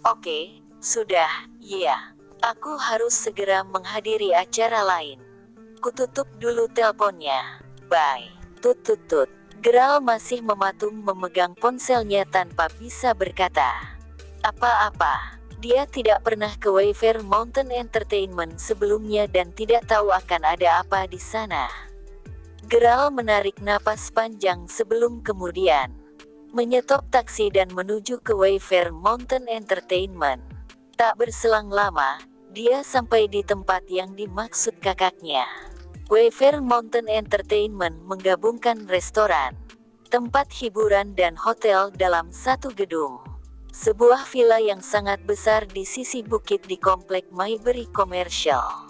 Oke, sudah, ya. Aku harus segera menghadiri acara lain. Kututup dulu teleponnya. Bye. Tut tut tut. Gerald masih mematung memegang ponselnya tanpa bisa berkata apa-apa. Dia tidak pernah ke Wayfair Mountain Entertainment sebelumnya dan tidak tahu akan ada apa di sana. Gerald menarik napas panjang sebelum kemudian menyetop taksi dan menuju ke Wayfair Mountain Entertainment. Tak berselang lama, dia sampai di tempat yang dimaksud kakaknya. Wayfair Mountain Entertainment menggabungkan restoran, tempat hiburan dan hotel dalam satu gedung. Sebuah villa yang sangat besar di sisi bukit di komplek Mayberry Commercial.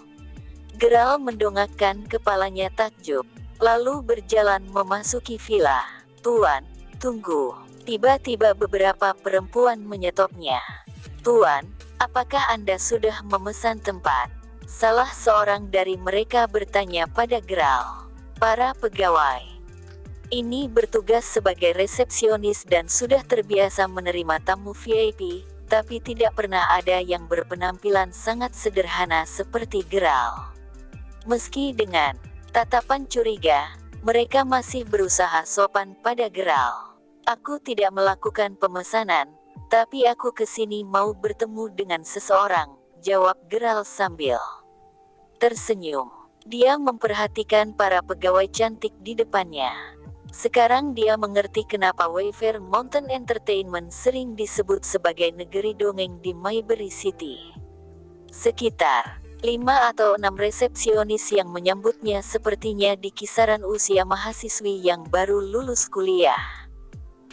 Gerald mendongakkan kepalanya takjub, lalu berjalan memasuki villa. Tuan, tunggu. Tiba-tiba beberapa perempuan menyetopnya. Tuan, apakah Anda sudah memesan tempat? Salah seorang dari mereka bertanya pada Gerald. Para pegawai ini bertugas sebagai resepsionis dan sudah terbiasa menerima tamu VIP, tapi tidak pernah ada yang berpenampilan sangat sederhana seperti Gerald. Meski dengan tatapan curiga, mereka masih berusaha sopan pada Gerald. Aku tidak melakukan pemesanan, tapi aku kesini mau bertemu dengan seseorang, jawab Gerald sambil tersenyum. Dia memperhatikan para pegawai cantik di depannya. Sekarang dia mengerti kenapa Wayfair Mountain Entertainment sering disebut sebagai negeri dongeng di Mayberry City. Sekitar 5 atau 6 resepsionis yang menyambutnya sepertinya di kisaran usia mahasiswi yang baru lulus kuliah.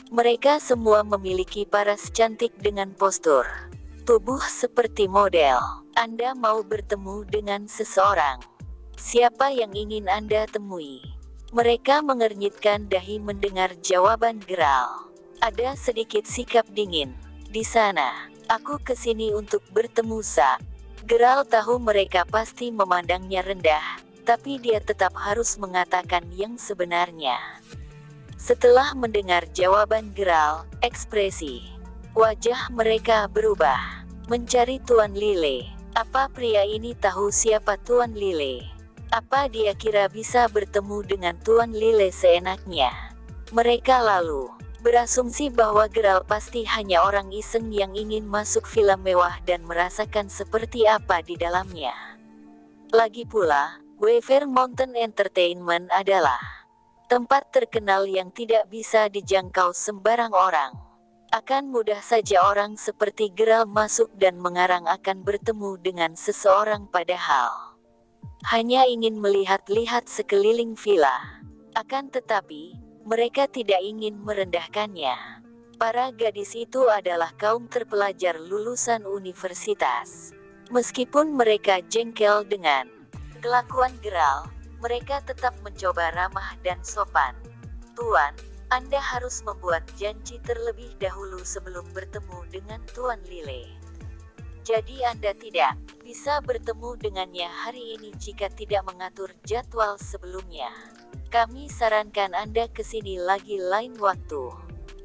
Mereka semua memiliki paras cantik dengan postur tubuh seperti model. Anda mau bertemu dengan seseorang. Siapa yang ingin Anda temui? Mereka mengernyitkan dahi mendengar jawaban Gerald. Ada sedikit sikap dingin. Di sana, aku kesini untuk bertemu Sa. Gerald tahu mereka pasti memandangnya rendah, tapi dia tetap harus mengatakan yang sebenarnya. Setelah mendengar jawaban Gerald, ekspresi wajah mereka berubah. Mencari Tuan Lile. Apa pria ini tahu siapa Tuan Lile? Apa dia kira bisa bertemu dengan Tuan Lile seenaknya? Mereka lalu berasumsi bahwa Gerald pasti hanya orang iseng yang ingin masuk villa mewah dan merasakan seperti apa di dalamnya. Lagi pula, Wayfair Mountain Entertainment adalah tempat terkenal yang tidak bisa dijangkau sembarang orang. Akan mudah saja orang seperti Gerald masuk dan mengarang akan bertemu dengan seseorang padahal hanya ingin melihat-lihat sekeliling villa. Akan tetapi, mereka tidak ingin merendahkannya. Para gadis itu adalah kaum terpelajar lulusan universitas. Meskipun mereka jengkel dengan kelakuan Gerald, mereka tetap mencoba ramah dan sopan. Tuan, Anda harus membuat janji terlebih dahulu sebelum bertemu dengan Tuan Lile. Jadi Anda tidak bisa bertemu dengannya hari ini jika tidak mengatur jadwal sebelumnya. Kami sarankan Anda kesini lagi lain waktu.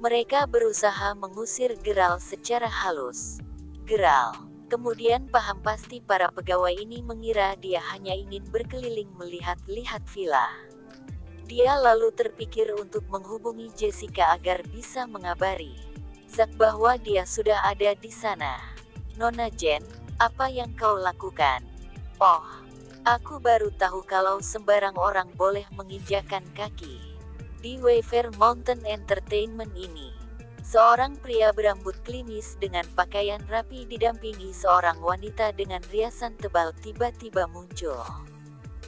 Mereka berusaha mengusir Gerald secara halus. Gerald kemudian paham pasti para pegawai ini mengira dia hanya ingin berkeliling melihat-lihat villa. Dia lalu terpikir untuk menghubungi Jessica agar bisa mengabari Zack bahwa dia sudah ada di sana. Nona Jen, apa yang kau lakukan? Oh, aku baru tahu kalau sembarang orang boleh menginjakan kaki di Wayfair Mountain Entertainment ini. Seorang pria berambut klimis dengan pakaian rapi didampingi seorang wanita dengan riasan tebal tiba-tiba muncul.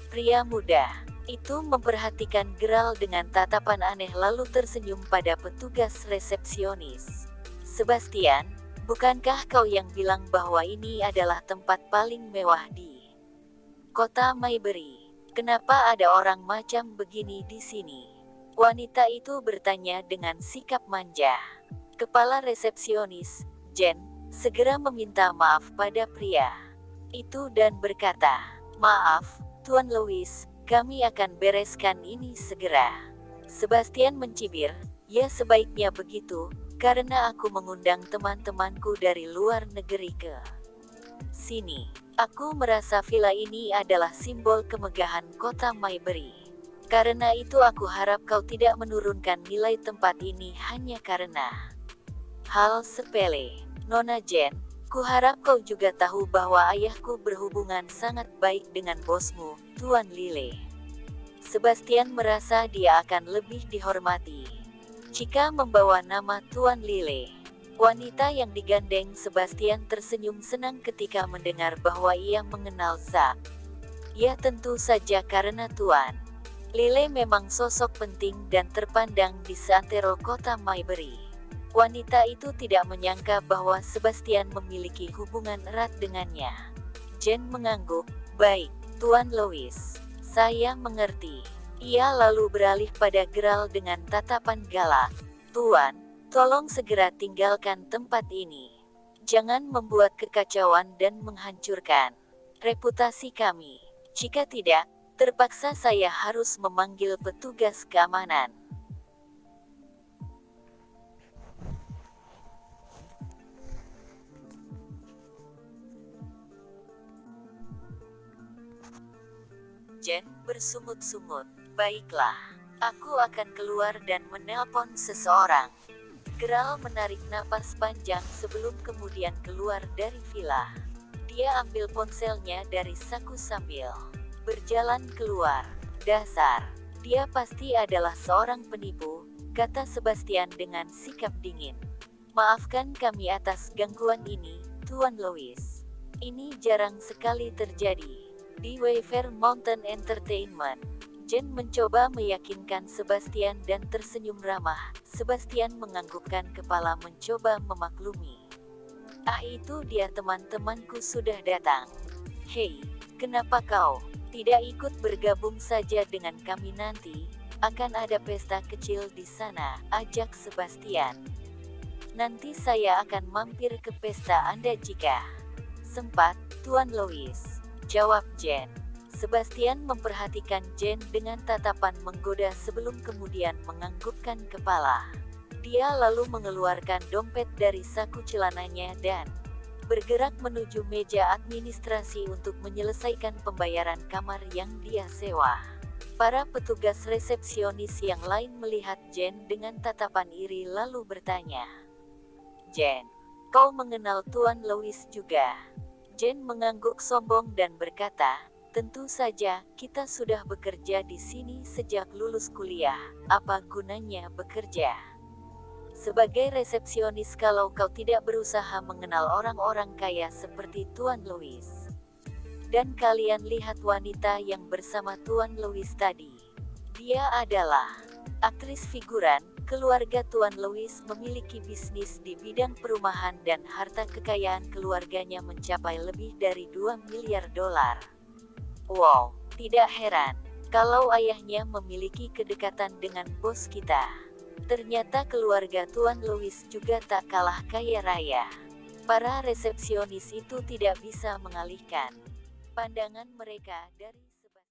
Pria muda itu memperhatikan Gerald dengan tatapan aneh lalu tersenyum pada petugas resepsionis. Sebastian, bukankah kau yang bilang bahwa ini adalah tempat paling mewah di kota Mayberry? Kenapa ada orang macam begini di sini? Wanita itu bertanya dengan sikap manja. Kepala resepsionis, Jen, segera meminta maaf pada pria itu dan berkata, "Maaf, Tuan Louis, kami akan bereskan ini segera." Sebastian mencibir, "Ya sebaiknya begitu, karena aku mengundang teman-temanku dari luar negeri ke sini. Aku merasa villa ini adalah simbol kemegahan kota Maybury. Karena itu aku harap kau tidak menurunkan nilai tempat ini hanya karena hal sepele. Nona Jen, kuharap kau juga tahu bahwa ayahku berhubungan sangat baik dengan bosmu, Tuan Lile. Sebastian merasa dia akan lebih dihormati jika membawa nama Tuan Lile. Wanita yang digandeng Sebastian tersenyum senang ketika mendengar bahwa ia mengenal Zack. Ya tentu saja karena Tuan Lile memang sosok penting dan terpandang di seantero kota Maybury. Wanita itu tidak menyangka bahwa Sebastian memiliki hubungan erat dengannya. Jen mengangguk, "Baik, Tuan Louis. Saya mengerti." Ia lalu beralih pada Gerald dengan tatapan galak. "Tuan, tolong segera tinggalkan tempat ini. Jangan membuat kekacauan dan menghancurkan reputasi kami. Jika tidak, terpaksa saya harus memanggil petugas keamanan." Jen bersungut-sungut. "Baiklah, aku akan keluar dan menelpon seseorang." Gerald menarik napas panjang sebelum kemudian keluar dari villa. Dia ambil ponselnya dari saku sambil berjalan keluar. "Dasar, dia pasti adalah seorang penipu," kata Sebastian dengan sikap dingin. "Maafkan kami atas gangguan ini, Tuan Louis. Ini jarang sekali terjadi di Wayfair Mountain Entertainment." Jen mencoba meyakinkan Sebastian dan tersenyum ramah. Sebastian menganggukkan kepala mencoba memaklumi. "Ah, itu dia, teman-temanku sudah datang. Hei, kenapa kau tidak ikut bergabung saja dengan kami nanti? Akan ada pesta kecil di sana," ajak Sebastian. "Nanti saya akan mampir ke pesta Anda jika sempat, Tuan Louis," jawab Jen. Sebastian memperhatikan Jen dengan tatapan menggoda sebelum kemudian menganggukkan kepala. Dia lalu mengeluarkan dompet dari saku celananya dan bergerak menuju meja administrasi untuk menyelesaikan pembayaran kamar yang dia sewa. Para petugas resepsionis yang lain melihat Jen dengan tatapan iri lalu bertanya, "Jen, kau mengenal Tuan Louis juga?" Jen mengangguk sombong dan berkata, "Tentu saja, kita sudah bekerja di sini sejak lulus kuliah. Apa gunanya bekerja sebagai resepsionis kalau kau tidak berusaha mengenal orang-orang kaya seperti Tuan Louis? Dan kalian lihat wanita yang bersama Tuan Louis tadi. Dia adalah aktris figuran. Keluarga Tuan Louis memiliki bisnis di bidang perumahan dan harta kekayaan keluarganya mencapai lebih dari $2 miliar. Wow, tidak heran kalau ayahnya memiliki kedekatan dengan bos kita. Ternyata keluarga Tuan Louis juga tak kalah kaya raya." Para resepsionis itu tidak bisa mengalihkan pandangan mereka dari